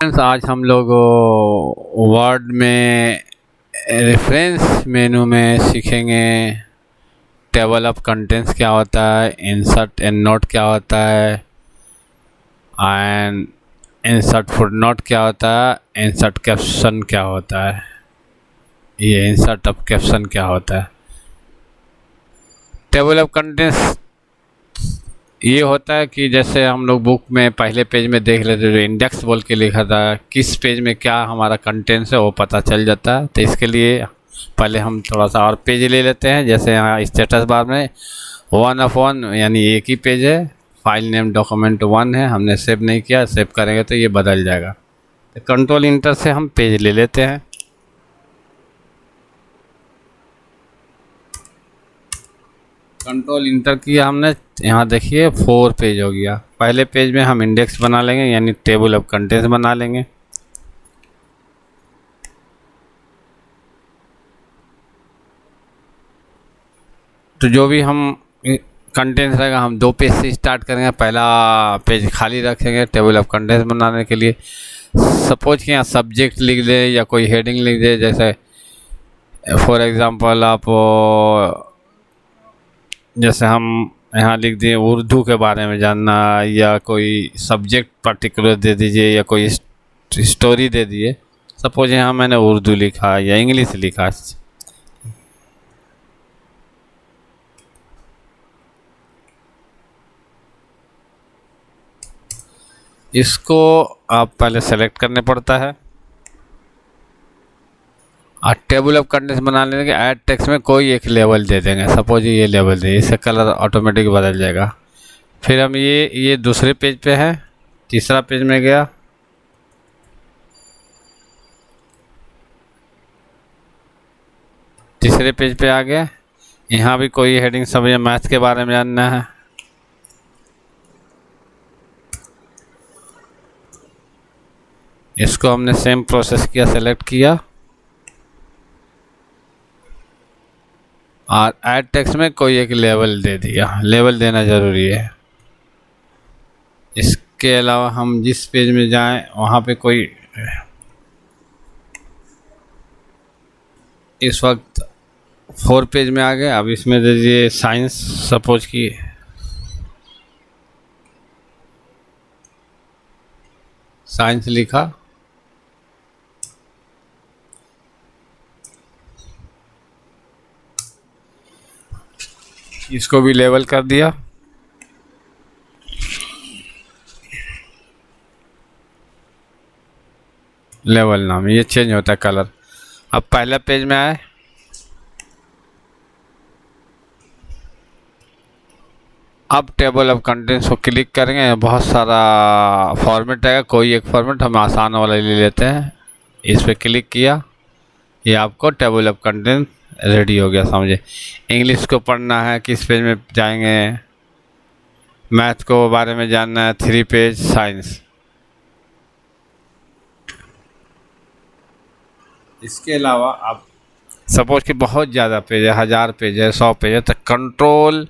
Friends, आज हम लोग वर्ड में रेफरेंस मेनू में सीखेंगे टेबल ऑफ कंटेंट्स क्या होता है, इंसर्ट एंड नोट क्या होता है, एंड इंसर्ट फुटनोट क्या होता है, इंसर्ट कैप्शन क्या होता है, ये इंसर्ट ऑफ कैप्शन क्या होता है। टेबल ऑफ कंटेंट्स ये होता है कि जैसे हम लोग बुक में पहले पेज में देख लेते हैं, जो इंडेक्स बोल के लिखा था, किस पेज में क्या हमारा कंटेंट्स है वो पता चल जाता है। तो इसके लिए पहले हम थोड़ा सा और पेज ले लेते हैं। जैसे यहाँ स्टेटस बार में 1 यानी एक ही पेज है, फाइल नेम डॉक्यूमेंट 1 है, हमने सेव नहीं किया, सेव करेंगे तो ये बदल जाएगा। तो कंट्रोल इंटर से हम पेज ले लेते हैं। कंट्रोल इंटर किया हमने, यहाँ देखिए 4 पेज हो गया। पहले पेज में हम इंडेक्स बना लेंगे यानी टेबल ऑफ कंटेंट्स बना लेंगे। तो जो भी हम कंटेंट्स रहेगा हम 2 पेज से स्टार्ट करेंगे। पहला पेज खाली रखेंगे टेबल ऑफ कंटेंट्स बनाने के लिए। सपोज कि यहाँ सब्जेक्ट लिख दे या कोई हेडिंग लिख दे, जैसे फॉर एग्ज़ाम्पल आप जैसे हम यहाँ लिख दिए उर्दू के बारे में जानना, या कोई सब्जेक्ट पर्टिकुलर दे दीजिए, या कोई स्टोरी दे दिए। सपोज यहाँ मैंने उर्दू लिखा या इंग्लिश लिखा। इसको आप पहले सेलेक्ट करने पड़ता है और टेबल ऑफ कंटेंट्स बना लेने के ऐड टेक्स्ट में कोई एक लेवल दे देंगे। सपोज ये लेवल दे, इससे कलर ऑटोमेटिक बदल जाएगा। फिर हम ये दूसरे पेज पे है, तीसरा पेज में गया, तीसरे पेज पे आ गया। यहाँ भी कोई हेडिंग समझे, मैथ के बारे में जानना है, इसको हमने सेम प्रोसेस किया, सेलेक्ट किया और ऐड टेक्स्ट में कोई एक लेवल दे दिया। लेवल देना ज़रूरी है। इसके अलावा हम जिस पेज में जाएं वहाँ पे कोई, इस वक्त 4 पेज में आ गए। अब इसमें दे दीजिए साइंस, सपोज की साइंस लिखा, इसको भी लेवल कर दिया। लेवल नाम ये चेंज होता है कलर। अब पहला पेज में आए, अब टेबल ऑफ कंटेंट्स को क्लिक करेंगे। बहुत सारा फॉर्मेट आएगा, कोई एक फॉर्मेट हम आसान वाला ले लेते हैं। इस पर क्लिक किया, ये आपको टेबल ऑफ कंटेंट रेडी हो गया। समझे, इंग्लिश को पढ़ना है किस पेज में जाएंगे, मैथ को बारे में जानना है 3 पेज, साइंस। इसके अलावा आप सपोज कि बहुत ज़्यादा पेज है, 1000 पेज है, 100 पेज है, तो कंट्रोल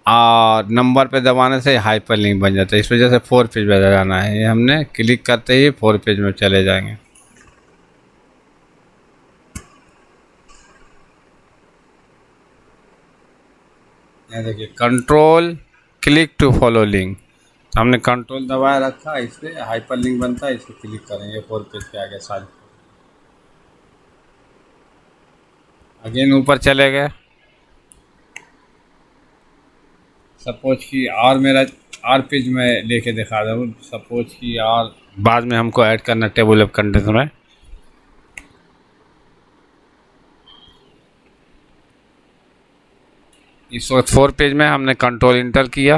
और नंबर पे दबाने से हाइपर लिंक बन जाता है। इस वजह से 4 पेज पे जाना है। ये हमने क्लिक करते ही 4 पेज में चले जाएंगे। यहाँ देखिए control click to follow link, हमने कंट्रोल दबाया रखा, इस पर हाइपर लिंक बनता है, इसको क्लिक करेंगे 4 पेज पे आ गया सारे। अगेन ऊपर चले गए। सपोज कि और मेरा और पेज में लेके दिखा दूँ। सपोज कि और बाद में हमको ऐड करना टेबल ऑफ कंटेंट्स में। इस वक्त 4 पेज में हमने कंट्रोल इंटर किया,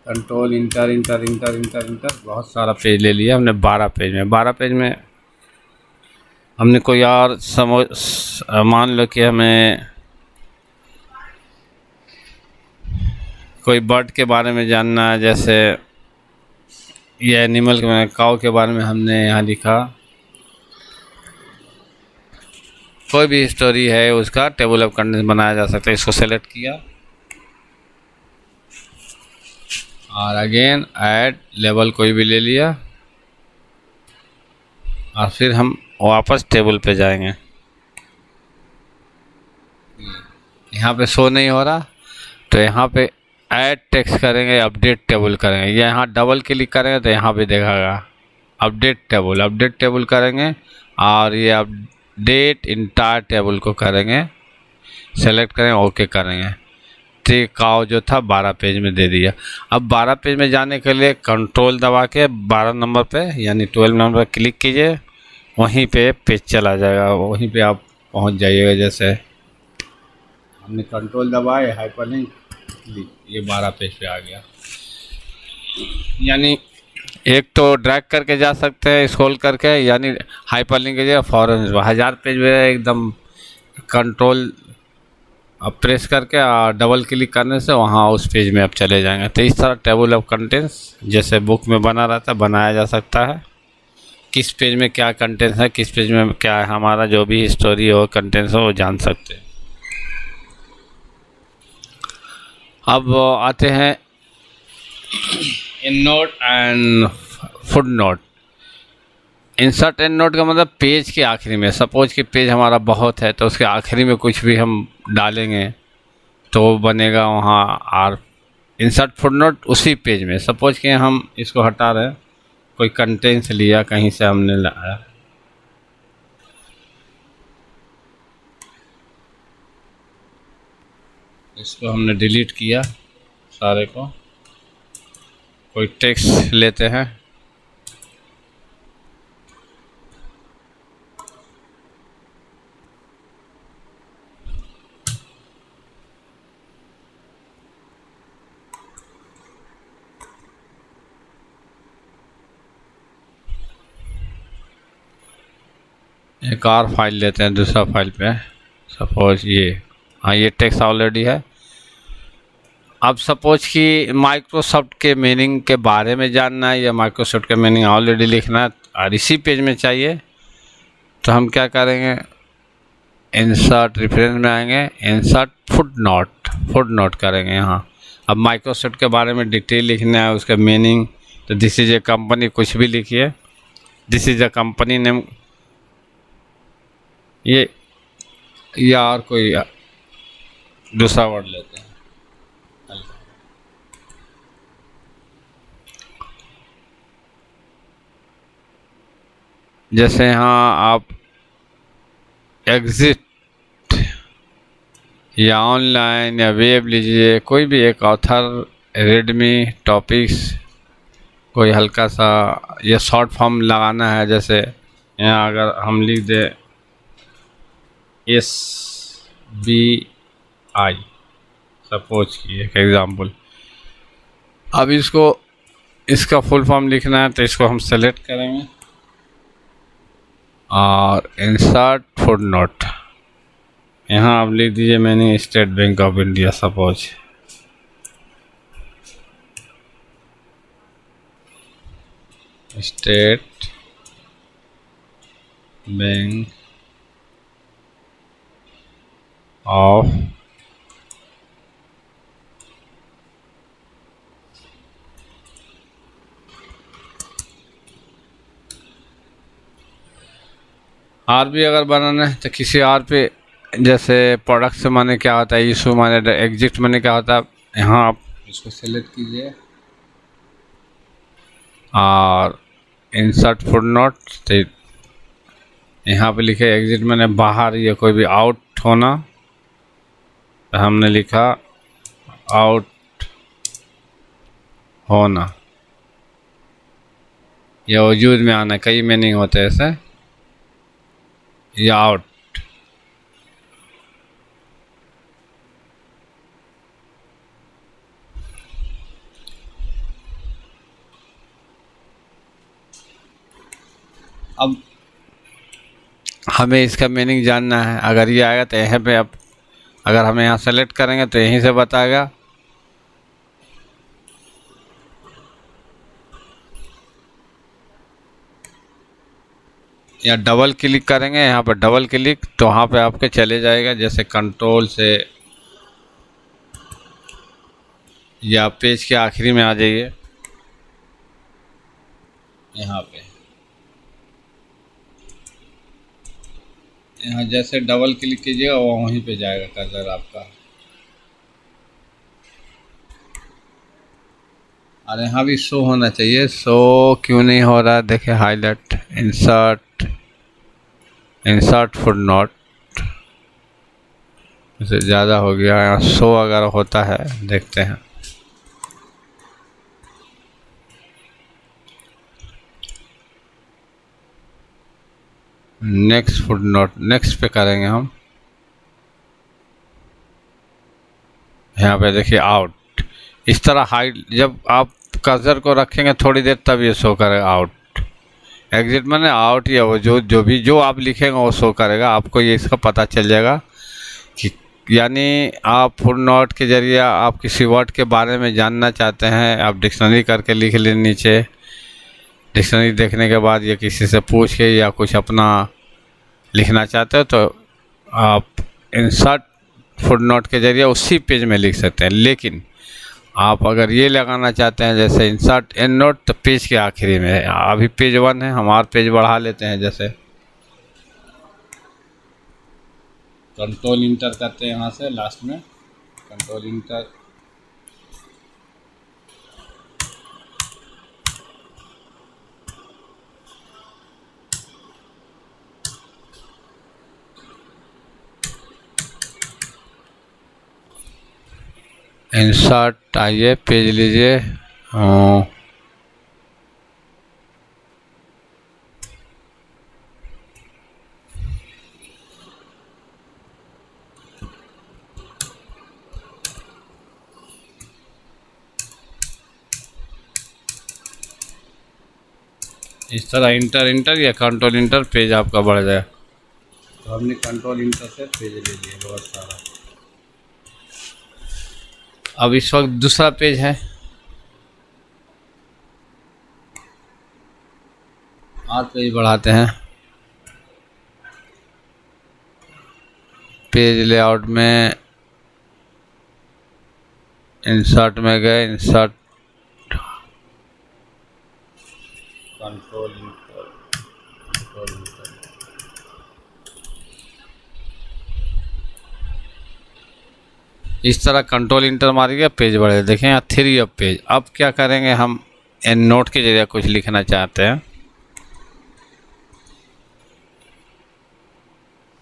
control inter inter inter inter inter, बहुत सारा पेज ले लिया हमने। 12 पेज में, 12 पेज में हमने कोई और मान लो कि हमें कोई बर्ड के बारे में जानना है, जैसे ये एनिमल के, काऊ के बारे में हमने यहाँ लिखा। कोई भी स्टोरी है उसका टेबल ऑफ कंटेंट्स बनाया जा सकता है। इसको सेलेक्ट किया और अगेन ऐड लेवल कोई भी ले लिया, और फिर हम वापस टेबल पे जाएंगे। यहाँ पे शो नहीं हो रहा तो यहाँ पे ऐड टेक्स्ट करेंगे, अपडेट टेबल करेंगे। यहाँ डबल क्लिक करेंगे तो यहाँ पे दिखागा अपडेट टेबल करेंगे और ये अपडेट इंटायर टेबल को करेंगे, सेलेक्ट करेंगे, ओके करेंगे। तो काउ जो था 12 पेज में दे दिया। अब 12 पेज में जाने के लिए कंट्रोल दबा के 12 नंबर पे यानी 12 नंबर पर क्लिक कीजिए, वहीं पे पेज चला जाएगा, वहीं पे आप पहुंच जाइएगा। जैसे हमने कंट्रोल दबाए, हाइपरलिंक, ये 12 पेज पे आ गया। यानी एक तो ड्रैग करके जा सकते हैं स्क्रॉल करके, यानी हाइपरलिंक कीजिए फौरन 1000 पेज में एकदम कंट्रोल अब प्रेस करके और डबल क्लिक करने से वहाँ उस पेज में आप चले जाएंगे। तो इस तरह टेबल ऑफ कंटेंट्स जैसे बुक में बना रहता है बनाया जा सकता है। किस पेज में क्या कंटेंट्स है, किस पेज में क्या है, हमारा जो भी स्टोरी हो कंटेंट्स हो वो जान सकते हैं। अब आते हैं इन note and footnote. Insert endnote का मतलब पेज के आखिरी में, सपोज कि पेज हमारा बहुत है तो उसके आखिरी में कुछ भी हम डालेंगे तो वो बनेगा वहाँ। और इंसर्ट फुट नोट उसी पेज में, सपोज कि हम इसको हटा रहे हैं, कोई कंटेंट्स लिया कहीं से हमने लाया, इसको हमने डिलीट किया सारे को, कोई टेक्स्ट लेते हैं, एक और फाइल लेते हैं दूसरा फाइल पे, सपोज ये, हाँ ये टेक्स्ट ऑलरेडी है। अब सपोज कि माइक्रोसॉफ्ट के मीनिंग के बारे में जानना है या माइक्रोसॉफ्ट का मीनिंग ऑलरेडी लिखना है और इसी पेज में चाहिए, तो हम क्या करेंगे, इंसर्ट रेफरेंस में आएंगे, इंसर्ट फुट नोट करेंगे यहाँ। अब माइक्रोसॉफ्ट के बारे में डिटेल लिखना है, उसका मीनिंग, तो दिस इज ए कंपनी कुछ भी लिखिए, this is a company name, ये या और कोई दूसरा वर्ड लेते हैं। जैसे यहाँ आप एग्जिट या ऑनलाइन या वेब लीजिए, कोई भी एक ऑथर, रेडमी, टॉपिक्स, कोई हल्का सा ये शॉर्ट फॉर्म लगाना है। जैसे यहाँ अगर हम लिख दे SBI, सपोज की एक एग्ज़ाम्पल। अब इसका फुल फॉर्म लिखना है तो इसको हम सेलेक्ट करेंगे और इंसर्ट फुट नोट, यहाँ आप लिख दीजिए मैंने state bank of India, suppose. State bank of और भी अगर बनाना है तो किसी और पे, जैसे प्रोडक्ट से माने क्या होता है, इशू माने, एग्जिट माने क्या होता है, यहाँ आप इसको सेलेक्ट कीजिए और इंसर्ट फुट नोट, तो यहाँ पे लिखे एग्जिट माने बाहर या कोई भी आउट होना, तो हमने लिखा आउट होना या वजूद में आना, कई मीनिंग होते हैं ऐसे, या आउट। अब हमें इसका मीनिंग जानना है, अगर ये आएगा तो यहाँ पे, अब अगर हम यहाँ सेलेक्ट करेंगे तो यहीं से बताएगा। या डबल क्लिक करेंगे यहाँ पर, डबल क्लिक तो वहाँ पे आपके चले जाएगा, जैसे कंट्रोल से या पेज के आखिरी में आ जाइए यहाँ पे, यहाँ जैसे डबल क्लिक कीजिएगा वो वहीं पे जाएगा कर्सर आपका। और यहाँ भी शो होना चाहिए, शो क्यों नहीं हो रहा है? देखिए हाईलाइट, इंसर्ट, इंसर्ट फुटनोट, इससे ज़्यादा हो गया। यहाँ शो अगर होता है, देखते हैं। नेक्स्ट फुटनोट, नेक्स्ट पे करेंगे हम। यहाँ पे देखिए आउट, इस तरह हाइड, जब आप कर्सर को रखेंगे थोड़ी देर तब ये शो करेगा आउट। एग्जिट माने आउट, या वो जो आप लिखेंगे वो शो करेगा आपको। ये इसका पता चल जाएगा कि यानी आप फुटनोट के जरिए आप किसी वर्ड के बारे में जानना चाहते हैं, आप डिक्शनरी करके लिख लें नीचे। डिक्शनरी देखने के बाद या किसी से पूछ के या कुछ अपना लिखना चाहते हो तो आप इंसर्ट फुटनोट के जरिए उसी पेज में लिख सकते हैं। लेकिन आप अगर ये लगाना चाहते हैं जैसे इंसर्ट एंड नोट, तो पेज के आखिरी में, अभी पेज 1 है, हमारा पेज बढ़ा लेते हैं। जैसे कंट्रोल इंटर करते हैं यहाँ से लास्ट में, कंट्रोल इंटर, इंसर्ट, आइए पेज लीजिए। इस तरह इंटर या कंट्रोल इंटर, पेज आपका बढ़ जाए। तो हमने कंट्रोल इंटर से पेज ले लिया बहुत सारा। अब इस वक्त दूसरा पेज है, और पेज बढ़ाते हैं। पेज लेआउट में इंसर्ट में गए, insert, control inter, control inter, इस तरह कंट्रोल इंटर मारिएगा, पेज बढ़े। देखें यहाँ 3 अब पेज। अब क्या करेंगे हम, एंड नोट के जरिए कुछ लिखना चाहते हैं।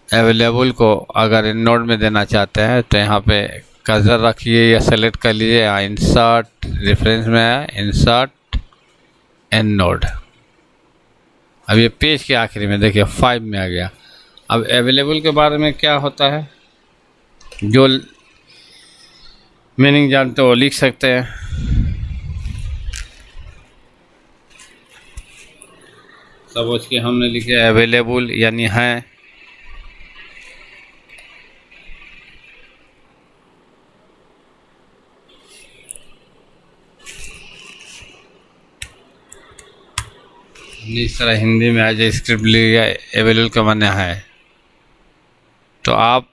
अवेलेबल को अगर इन नोड में देना चाहते हैं तो यहाँ पे कर्सर रखिए या सेलेक्ट कर लीजिए, यहाँ इंसर्ट, रेफरेंस में है इंसर्ट एंड नोड। अब ये पेज के आखिरी में देखिए 5 में आ गया। अब अवेलेबल के बारे में क्या होता है, जो मीनिंग जानते हो लिख सकते हैं। सपोज कि हमने लिखे अवेलेबल यानी है, इस तरह हिंदी में आज स्क्रिप्ट लिया अवेलेबल का माने है। तो आप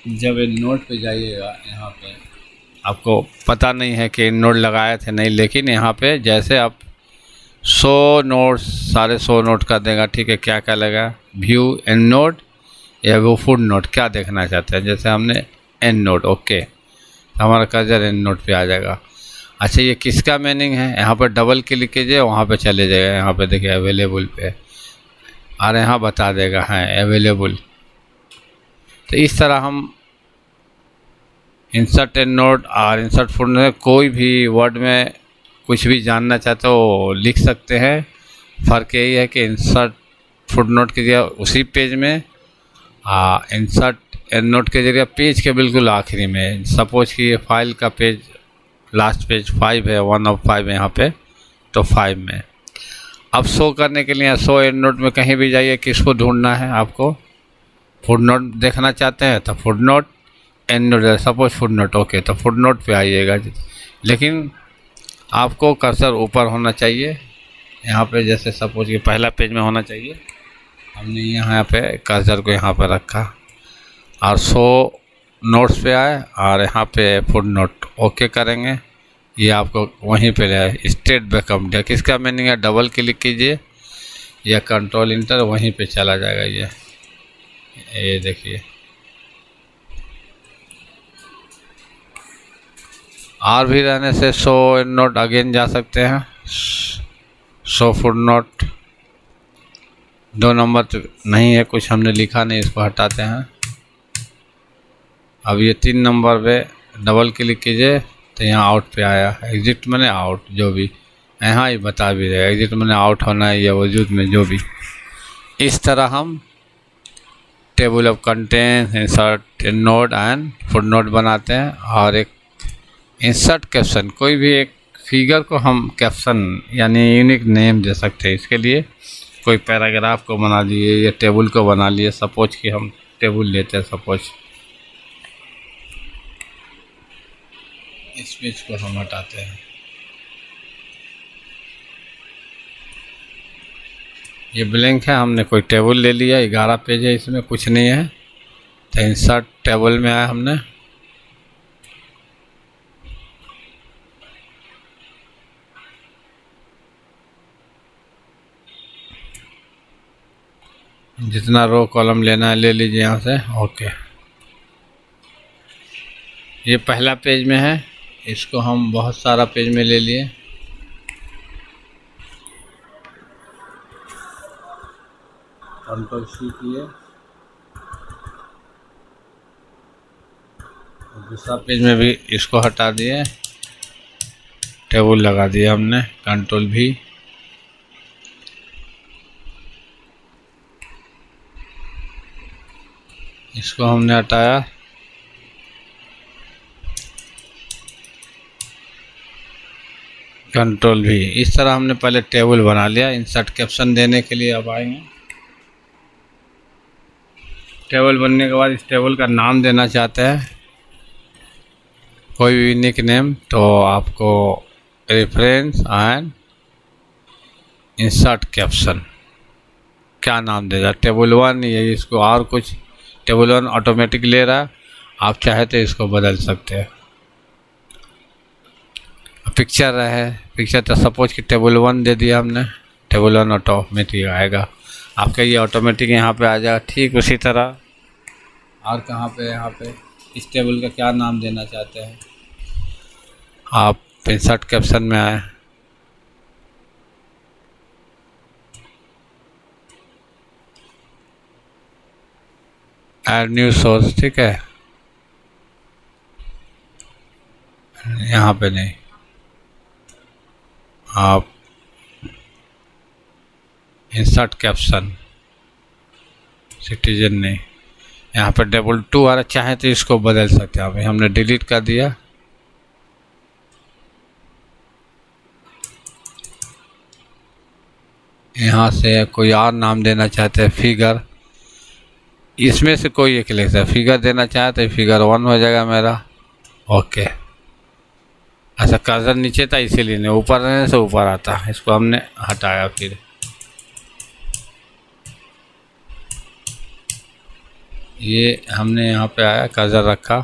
जब इन नोट पे जाइएगा, यहाँ पे आपको पता नहीं है कि इन नोट लगाए थे नहीं, लेकिन यहाँ पे जैसे आप 100 नोट्स, सारे 100 नोट कर देगा। ठीक है, क्या क्या लगा, व्यू एंड नोट या वो फुट नोट, क्या देखना चाहते हैं। जैसे हमने एंड नोट, ओके, तो हमारा कर्सर एंड नोट पे आ जाएगा। अच्छा, ये किसका मीनिंग है, यहाँ पर डबल क्लिक कीजिए, वहाँ पे चले जाएगा। यहाँ पे देखिए अवेलेबल पे, और यहाँ बता देगा है अवेलेबल। तो इस तरह हम इंसर्ट एंड नोट और इंसर्ट फुट नोट, कोई भी वर्ड में कुछ भी जानना चाहते हो लिख सकते हैं। फ़र्क यही है कि इंसर्ट फुट नोट के जरिए उसी पेज में, इंसर्ट एंड नोट के जरिए पेज के बिल्कुल आखिरी में। सपोज कि ये फाइल का पेज लास्ट पेज 5 है, 1 of 5 है यहाँ पे, तो 5 में। अब शो करने के लिए शो एंड नोट में कहीं भी जाइए, किसको ढूंढना है आपको, फुट नोट देखना चाहते हैं तो foot note, and note, suppose foot note, okay, तो फुट नोट पर आइएगा। लेकिन आपको कर्सर ऊपर होना चाहिए, यहाँ पे जैसे सपोज कि पहला पेज में होना चाहिए। हमने यहाँ पे कर्सर को यहाँ पर रखा और 100 नोट्स पे आए और यहाँ पे फुट नोट, ओके करेंगे। ये आपको वहीं पे स्टेट बैकअप दिया, किसका मीनिंग है, डबल क्लिक कीजिए या कंट्रोल इंटर वहीं पे चला जाएगा। ये देखिए, और भी रहने से शो एंड नोट अगेन जा सकते हैं। शो फुट नोट 2 नंबर तो नहीं है, कुछ हमने लिखा नहीं, इसको हटाते हैं। अब ये 3 नंबर पे डबल क्लिक कीजिए तो यहाँ आउट पे आया। एग्जिट मैंने आउट, जो भी यहाँ ही बता भी रहे एग्जिट मैंने आउट होना है या वजूद में जो भी। इस तरह हम table of content, insert note and foot note बनाते हैं। और एक इंसर्ट कैप्शन, कोई भी एक फिगर को हम कैप्शन यानी यूनिक नेम दे सकते हैं। इसके लिए कोई पैराग्राफ को बना लिए या टेबल को बना लिए। सपोज कि हम टेबल लेते हैं, सपोज इस पेज को हम हटाते हैं। ये ब्लैंक है, हमने कोई टेबल ले लिया, 11 पेज है, इसमें कुछ नहीं है। तो इंसर्ट टेबल में आया हमने, जितना रो कॉलम लेना है ले लीजिए यहाँ से। ओके, ये पहला पेज में है, इसको हम बहुत सारा पेज में ले लिए। कंट्रोल सी किए, दूसरा पेज में भी इसको हटा दिए, टेबल लगा दिया हमने। कंट्रोल भी, इसको हमने हटाया। कंट्रोल भी। इस तरह हमने पहले टेबल बना लिया। इंसर्ट कैप्शन देने के लिए अब आएंगे। टेबल बनने के बाद इस टेबल का नाम देना चाहते हैं, कोई भी यूनिक नेम, तो आपको रेफरेंस एंड इंसर्ट कैप्शन क्या नाम देगा। टेबल 1 या इसको और कुछ, टेबल 1 ऑटोमेटिक ले रहा है, आप चाहे तो इसको बदल सकते हैं। पिक्चर है, पिक्चर तो सपोज कि टेबल 1 दे दिया हमने, टेबल 1 ऑटोमेटिक आएगा आपका, ये ऑटोमेटिक यहाँ पे आ जाएगा। ठीक उसी तरह और कहाँ पे, यहाँ पे इस टेबल का क्या नाम देना चाहते हैं आप, इंसर्ट कैप्शन में आए, ऐड न्यू सोर्स, ठीक है, यहाँ पे नहीं, आप इंसर्ट कैप्शन सिटीजन नहीं, यहाँ पर टेबल 2 आ रहा, चाहे तो इसको बदल सकते हैं। अभी हमने डिलीट कर दिया। यहाँ से कोई और नाम देना चाहते हैं, फिगर, इसमें से कोई एक ले सकते। फिगर देना चाहे तो फिगर 1 हो जाएगा मेरा। ओके, अच्छा कर्सर नीचे था इसीलिए नहीं, ऊपर रहने से ऊपर आता, इसको हमने हटाया। फिर ये हमने यहाँ पे आया, कर्सर रखा,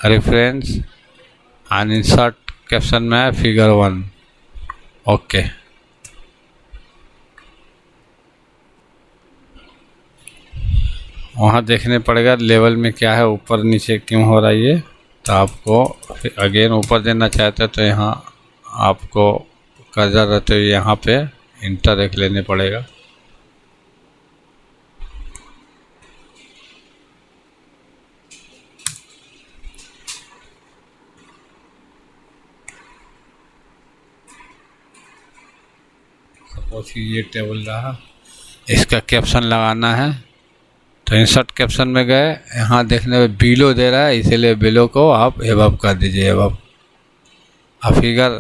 रेफरेंस एंड इंसर्ट कैप्शन में है फिगर 1। ओके, वहाँ देखने पड़ेगा लेवल में क्या है, ऊपर नीचे क्यों हो रहा है ये। तो आपको फिर अगेन ऊपर देना चाहते हैं तो यहाँ आपको कर्सर रहते हुए यहाँ पे इंटर एक लेने पड़ेगा। सपोज ये टेबल रहा, इसका कैप्शन लगाना है तो इंसर्ट कैप्शन में गए, यहाँ देखने में बिलो दे रहा है, इसीलिए बिलो को आप एबव कर दीजिए, एबव। आप फिगर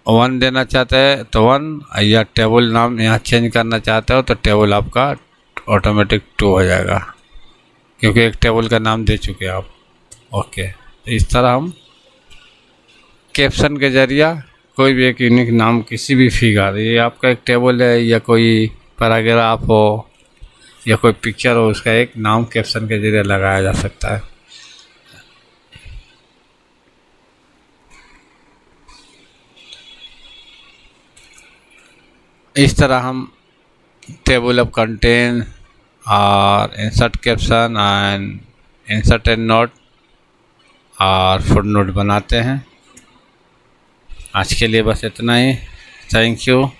1 देना चाहते हैं तो 1, या टेबल नाम यहाँ चेंज करना चाहते हो तो टेबल आपका ऑटोमेटिक 2 हो जाएगा, क्योंकि एक टेबल का नाम दे चुके हैं आप। ओके, तो इस तरह हम कैप्शन के जरिया कोई भी एक यूनिक नाम, किसी भी फिगर, ये आपका एक टेबल है या कोई पैराग्राफ हो या कोई पिक्चर हो, उसका एक नाम कैप्शन के जरिए लगाया जा सकता है। इस तरह हम टेबल ऑफ कंटेंट और insert caption and insert and note और फुट नोट बनाते हैं। आज के लिए बस इतना ही। Thank you.